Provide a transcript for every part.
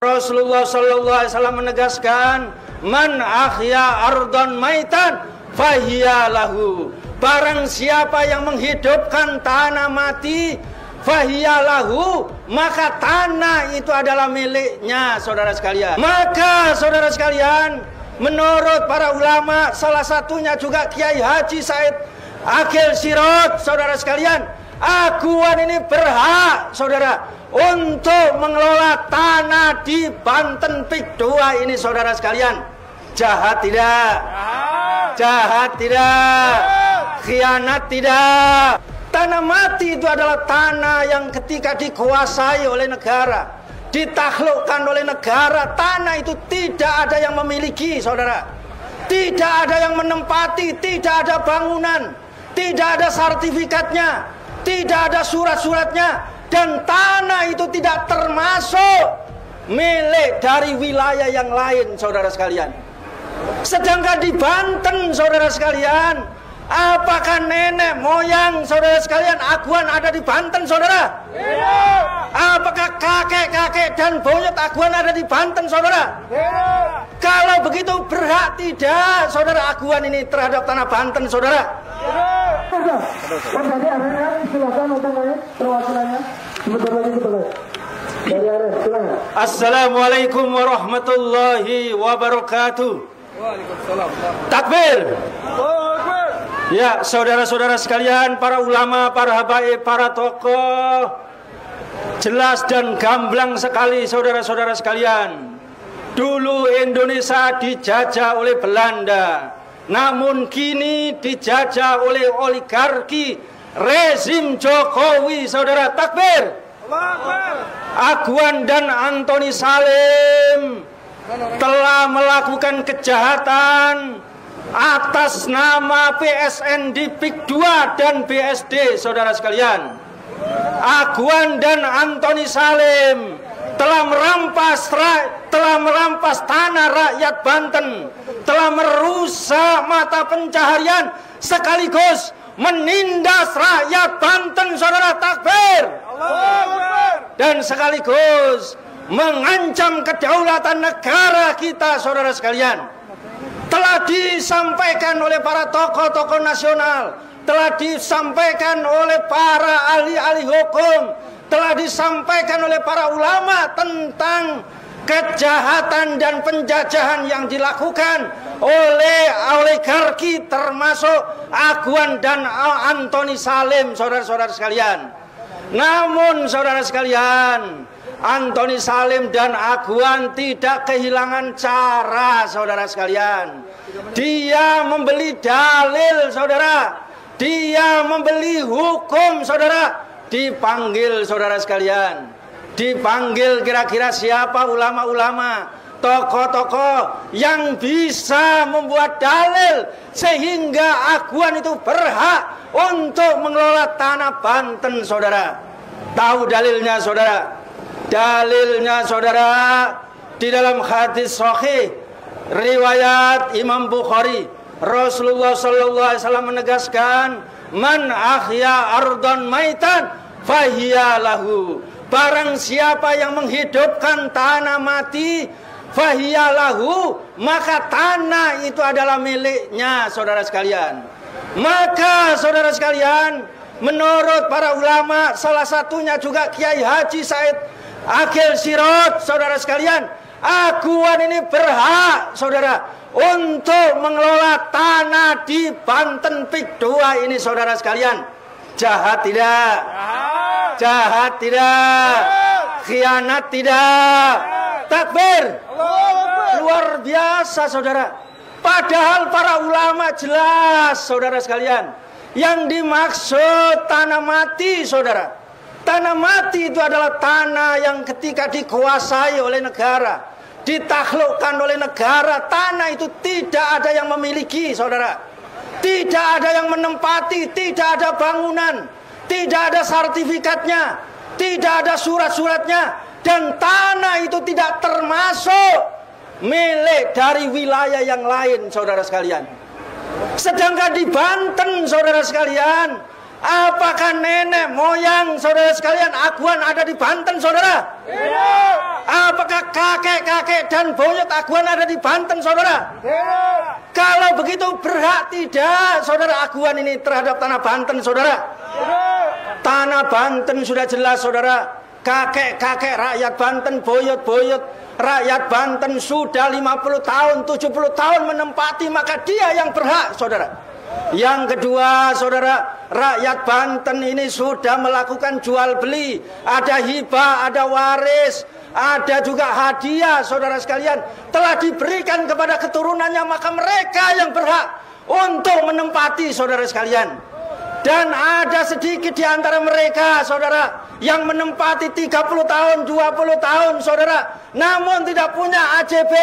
Rasulullah sallallahu alaihi wasallam menegaskan, man ahya ardon maitan fahiya lahu. Barang siapa yang menghidupkan tanah mati, fahiya lahu, maka tanah itu adalah miliknya, saudara sekalian. Maka saudara sekalian, menurut para ulama, salah satunya juga Kiai Haji Said Akil Sirot, saudara sekalian, Aguan ini berhak, saudara, untuk mengelola tanah di Banten Pik 2 ini, saudara sekalian. Jahat tidak? Jahat tidak? Khianat tidak? Tanah mati itu adalah tanah yang ketika dikuasai oleh negara, ditaklukkan oleh negara, tanah itu tidak ada yang memiliki, saudara. Tidak ada yang menempati, tidak ada bangunan, tidak ada sertifikatnya, tidak ada surat-suratnya, dan tanah itu tidak termasuk milik dari wilayah yang lain, saudara sekalian. Sedangkan di Banten, saudara sekalian, apakah nenek moyang saudara sekalian Aguan ada di Banten, saudara? Tidak. Apakah kakek-kakek dan buyut Aguan ada di Banten, saudara? Tidak. Kalau begitu berhak tidak saudara Aguan ini terhadap tanah Banten, saudara? Tidak. Kan tadi arahnya silakan untuk naik perwakilannya. Sebentar lagi kita naik. Dari arah silakan. Assalamualaikum warahmatullahi wabarakatuh. Waalaikumsalam. Takbir. Ya, saudara-saudara sekalian, para ulama, para habaib, para tokoh, jelas dan gamblang sekali, saudara-saudara sekalian. Dulu Indonesia dijajah oleh Belanda, namun kini dijajah oleh oligarki rezim Jokowi, saudara. Takbir. Aguan dan Antoni Salim telah melakukan kejahatan atas nama PSN di Pik 2 dan BSD, saudara sekalian. Aguan dan Antoni Salim telah merampas tanah rakyat Banten, telah merusak mata pencaharian sekaligus menindas rakyat Banten, saudara. Takbir. Dan sekaligus mengancam kedaulatan negara kita, saudara sekalian. Telah disampaikan oleh para tokoh-tokoh nasional, telah disampaikan oleh para ahli-ahli hukum, telah disampaikan oleh para ulama tentang kejahatan dan penjajahan yang dilakukan oleh oligarki termasuk Aguan dan Antoni Salim, saudara-saudara sekalian. Namun saudara sekalian, Antoni Salim dan Aguan tidak kehilangan cara, saudara sekalian. Dia membeli dalil, saudara. Dia membeli hukum, saudara. Dipanggil, saudara sekalian. Dipanggil kira-kira siapa ulama-ulama, tokoh-tokoh yang bisa membuat dalil sehingga Aguan itu berhak untuk mengelola tanah Banten, saudara. Tahu dalilnya, saudara? Dalilnya, saudara, di dalam hadis sahih riwayat Imam Bukhari, Rasulullah sallallahu alaihi wasallam menegaskan, man ahya ardon maitan fahiya lahu. Barang siapa yang menghidupkan tanah mati, fahiya lahu, maka tanah itu adalah miliknya, saudara sekalian. Maka saudara sekalian, menurut para ulama, salah satunya juga Kiai Haji Said Akil Sirot, saudara sekalian, Aguan ini berhak, saudara, untuk mengelola tanah di Banten Pik 2 ini, saudara sekalian. Jahat tidak? Jahat tidak? Khianat tidak? Takbir. Luar biasa, saudara. Padahal para ulama jelas, saudara sekalian, yang dimaksud tanah mati, saudara. Tanah mati itu adalah tanah yang ketika dikuasai oleh negara, ditaklukkan oleh negara, tanah itu tidak ada yang memiliki, saudara. Tidak ada yang menempati, tidak ada bangunan, tidak ada sertifikatnya, tidak ada surat-suratnya, dan tanah itu tidak termasuk milik dari wilayah yang lain, saudara sekalian. Sedangkan di Banten, saudara sekalian, apakah nenek moyang saudara sekalian Aguan ada di Banten, saudara? Tidak. Apakah kakek dan buyut Aguan ada di Banten, saudara? Kalau begitu berhak tidak saudara Aguan ini terhadap tanah Banten, saudara? Tanah Banten sudah jelas, saudara. Kakek-kakek rakyat Banten, buyut-buyut rakyat Banten sudah 50 tahun, 70 tahun menempati, maka dia yang berhak, saudara. Yang kedua, saudara, rakyat Banten ini sudah melakukan jual beli, ada hibah, ada waris, ada juga hadiah, saudara sekalian, telah diberikan kepada keturunannya, maka mereka yang berhak untuk menempati, saudara sekalian. Dan ada sedikit di antara mereka, saudara, yang menempati 30 tahun, 20 tahun, saudara, namun tidak punya AJB,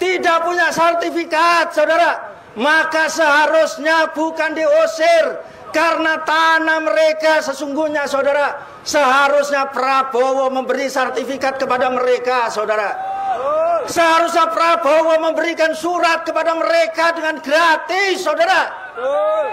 tidak punya sertifikat, saudara. Maka seharusnya bukan diusir, karena tanah mereka sesungguhnya, saudara, seharusnya Prabowo memberi sertifikat kepada mereka, saudara. Seharusnya Prabowo memberikan surat kepada mereka dengan gratis, saudara.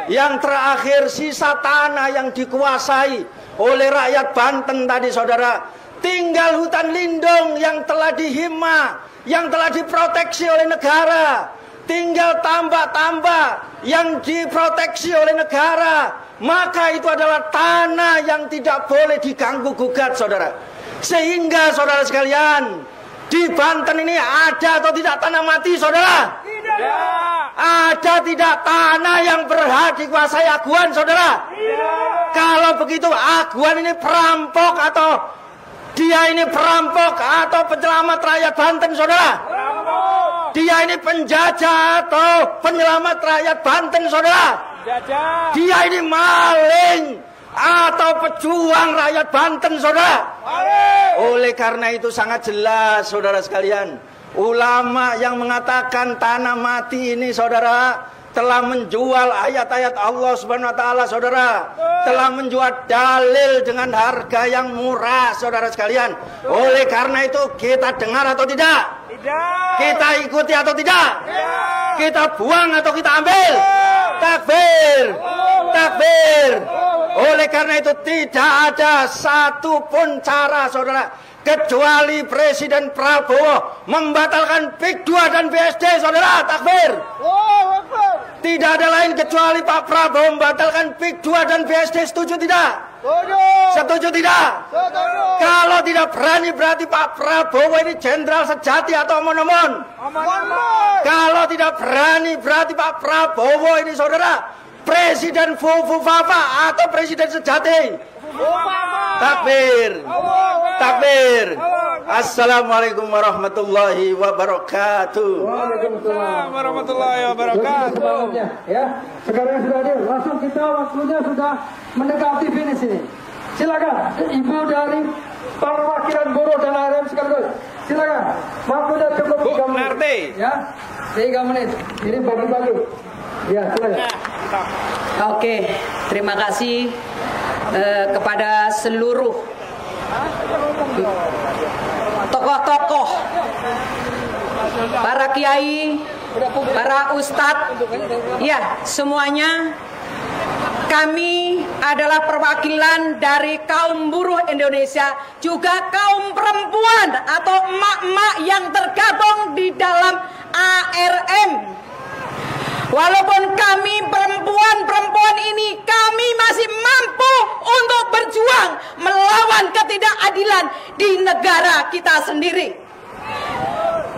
Yang terakhir, sisa tanah yang dikuasai oleh rakyat Banten tadi, saudara, tinggal hutan lindung yang telah dihima, yang telah diproteksi oleh negara, tinggal tambak-tambak yang diproteksi oleh negara. Maka itu adalah tanah yang tidak boleh diganggu gugat, saudara. Sehingga saudara sekalian, di Banten ini ada atau tidak tanah mati, saudara? Tidak. Ada tidak tanah yang berhak dikuasai Aguan, saudara? Tidak. Kalau begitu Aguan ini perampok atau dia ini perampok atau penyelamat rakyat Banten, saudara? Perampok. Dia ini penjajah atau penyelamat rakyat Banten, saudara? Penjajah. Dia ini maling atau pejuang rakyat Banten, saudara? Oleh karena itu sangat jelas, saudara sekalian, ulama yang mengatakan tanah mati ini, saudara, telah menjual ayat-ayat Allah Subhanahu wa taala, saudara. Telah menjual dalil dengan harga yang murah, saudara sekalian. Oleh karena itu kita dengar atau tidak? Tidak. Kita ikuti atau tidak? Tidak. Kita buang atau kita ambil? Takbir. Takbir. Oleh karena itu tidak ada satupun cara, saudara, kecuali Presiden Prabowo membatalkan PIK 2 dan BSD, saudara. Takbir. Tidak ada lain kecuali Pak Prabowo membatalkan PIK 2 dan BSD. Setuju tidak? Setuju. Setuju tidak? Setuju. Kalau tidak berani berarti Pak Prabowo ini jenderal sejati atau omon-omon? Kalau tidak berani berarti Pak Prabowo ini, saudara, Presiden Fufu-Fafa atau Presiden sejati? Takbir. Takbir. Assalamualaikum warahmatullahi wabarakatuh. Waalaikumsalam warahmatullahi wabarakatuh. Ya, sekarang sudah hadir. Langsung kita waktunya sudah mendekati finish ini. Silakan Ibu dari perwakilan buruh dan ARM sekaligus. Silakan. Waktunya cukup 3 menit. Ya, 3 menit. Ini bagi-bagi. Ya, silakan. Oke, terima kasih kepada seluruh tokoh-tokoh, para kiai, para ustadz, ya semuanya. Kami adalah perwakilan dari kaum buruh Indonesia, juga kaum perempuan atau emak-emak yang tergabung di dalam ARM. Walaupun kami perempuan-perempuan ini, kami masih mampu untuk berjuang melawan ketidakadilan di negara kita sendiri.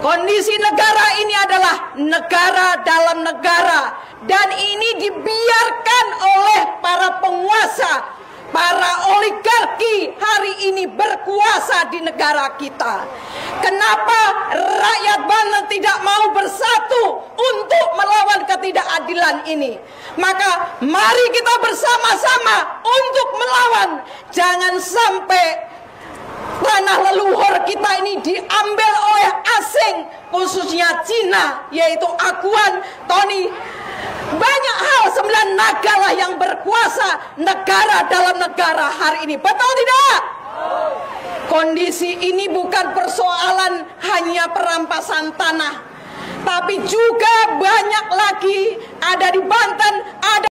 Kondisi negara ini adalah negara dalam negara, dan ini dibiarkan oleh para penguasa, para oligarki hari ini berkuasa di negara kita. Kenapa rakyat Banten tidak mau bersatu untuk melawan ketidakadilan ini? Maka mari kita bersama-sama untuk melawan. Jangan sampai tanah leluhur kita ini diambil oleh asing, khususnya Cina, yaitu Aguan, Tony. Banyak hal, 9 negara yang berkuasa negara dalam negara hari ini. Betul tidak? Kondisi ini bukan persoalan hanya perampasan tanah, tapi juga banyak lagi ada di Banten, ada